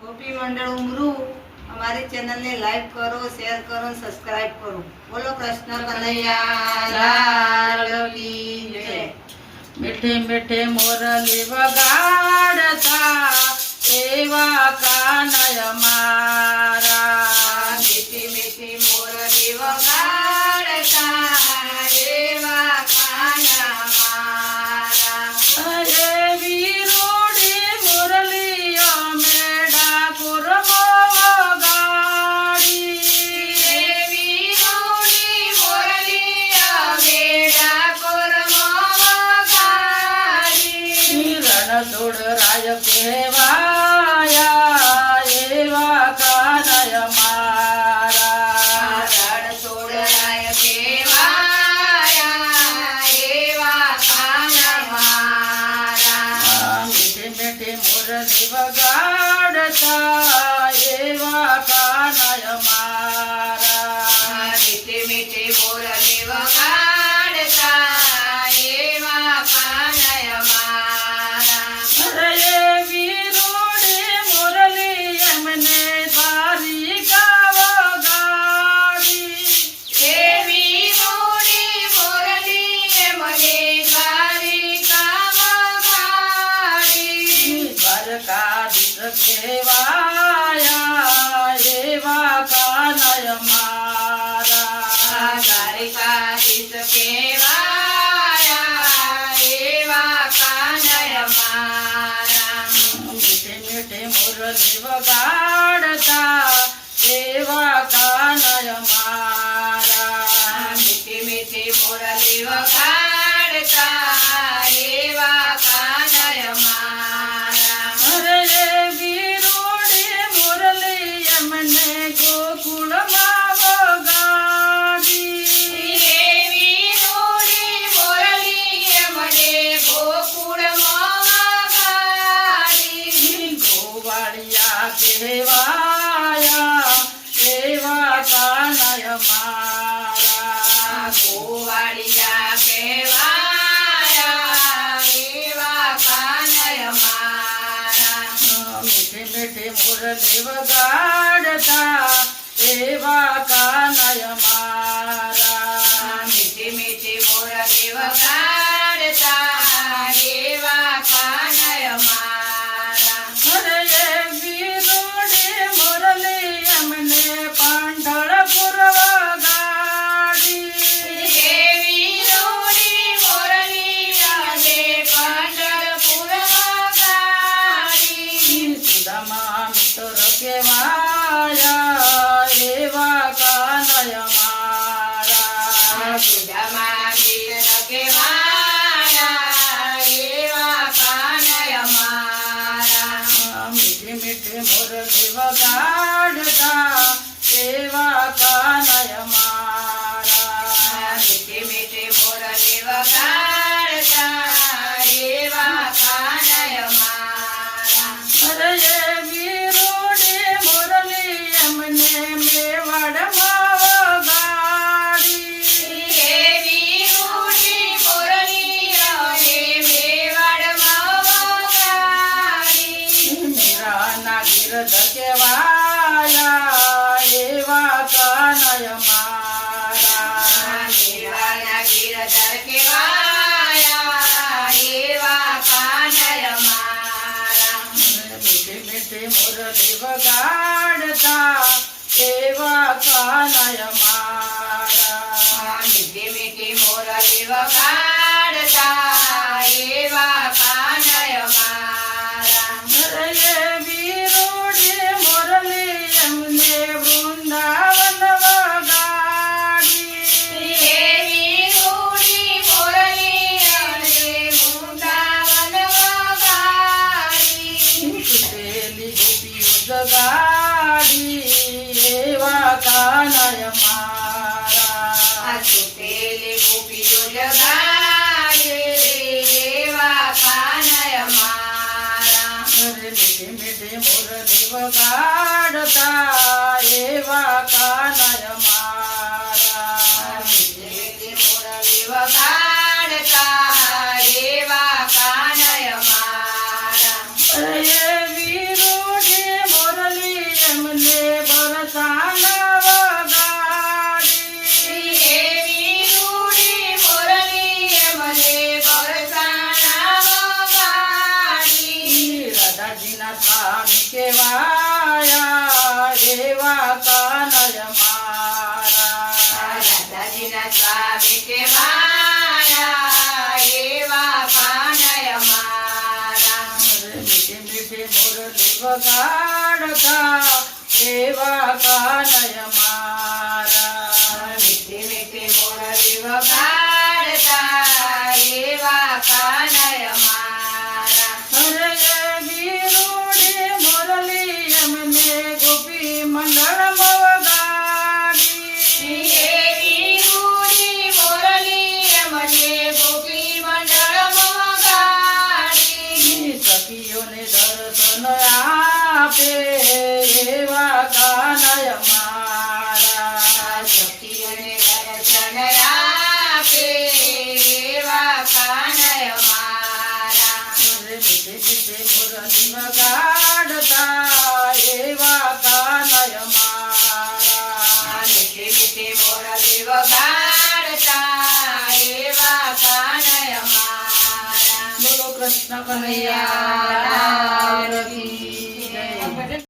ગોપી મંડળ ઉમરું અમારી ચેનલને લાઈક કરો, શેર કરો, સબસ્ક્રાઇબ કરો. બોલો કૃષ્ણ કનૈયા લાલ કી જય. મીઠે મીઠે મોરલી વગાડતા એવા કાનય મારા. મીઠી મીઠી મોરલી વગાડતા એવા કાના મારા. એવી રૂડી મુરલીઓ મેડા કુરમો વગાડી. એવી રૂડી મોરલીઓ મેડા કુરમો વગાડી. રણછોડ રાય કહેવાયા એવા કાનય મારા. રણછોડરાય કેવાયા એવા કાના મારા. મીઠી મીઠી મુરલી વગાડતા એવા કાનય મારા. મીઠી મીઠી મોરલી વગાડતા એવા કાનય મારા. એવી રૂડી મુરલી એમને દ્વારિકા વગાડી. એવી રૂડી મોરલી મને દ્વારિકા વગાડી. દ્વારકાધીશ કહેવાયા એવા કાનય મારા. દ્વારિકાધીશ કેવાયા એવા કાનય મારા. મીઠે મીઠે મુરલી વગાડતા એવા કાનય મારા. મીઠી મીઠી મોરલી વગાડતા એવા કાનય મારા. એવી રૂડી મુરલી એમને ગોકુળમાં વગાડી. એવી રૂડી મોરલી મને ગોકુળમાં વગાડી. ગોવાળિયા કહેવાયા એવા કાનય મારા. ગોવાળિયા કહેવાયા એવા કાનય મારા. મીઠી મીઠી મુરલી વગાડતા એવા કાનય મારા. મીઠી મીઠી મોરલી વગાડતા એવા કાનય મારા. એવી રૂડી મુરલી એમને પાંઢરપુર વગાડી. એવી રૂડી મોરલી આજે પંઢરપુર વગાડી. સુદામા મિત્ર કહેવાયા એવા કાનય મારા. સુદામા મિત્ર કહેવાયા એવા કાનય મારા. મીઠી મીઠી મુરલી વગાડતા એવા કાનય મારા. મીઠી મીઠી મોરલી વગાડતા એવા કાનય મારા. એવી રૂડી મુરલી એમને મેવાડમાં વગાડી. એવી રૂડી મોરલી અને મેવાડમાં વગાડી. મીરાના ગિરધ કહેવાયા એવા કાનય મારા. મીરાના ગિરધર કહેવાયા એવા કાનય મારા. મીઠી મીઠી મુરલી વગાડતા એવા કાનય મારા. મીઠી મીઠી મોરલી વગાડતા એવા કાનય મારા. એવી રૂડી મુરલી એમને વૃંદાવન વગાડી. એવી રૂડી મોરલી અને વૃંદાવન વગાડી. સુતેલી ગોપીઓ જગાડી એવા કાનય મારા. સુતેલી ગોપીઓ જગાડે એવા કાનય મારા. મીઠી મીઠી મુરલી વગાડતા એવા કાનય મારા. મીઠી મોરલી વગાડતા એવા કાનય મારા. એવી રૂડી મોર રાધાજીના સ્વામી કેવાયા એવા કાનય મારા રાધાજીના સ્વામી કેવાયા એવા કાનય મારા મીઠી મીઠી મુરલી વગાડતા એવા કાનય મારા મીઠી મીઠી મુરલી વગાડતા એવા કાનય મારા અરે ગીરોડે મુરલી એમને ગોપી મંડળમાં વગાડી એવી રૂડી મુરલી અમને ગોપી મંડળમાં વગાડી સખીઓને દર્શન આપે એવા કાનય મારા સખીઓને દર્શન આપે એવા કાનય મારા મીઠે મીઠે મુરલી વગાડતા એવા કાનય મારા મીઠી મીઠી મુરલી વગાડતા એવા કાનય મારા બોલો કૃષ્ણ કનૈયા લાલ કી જય.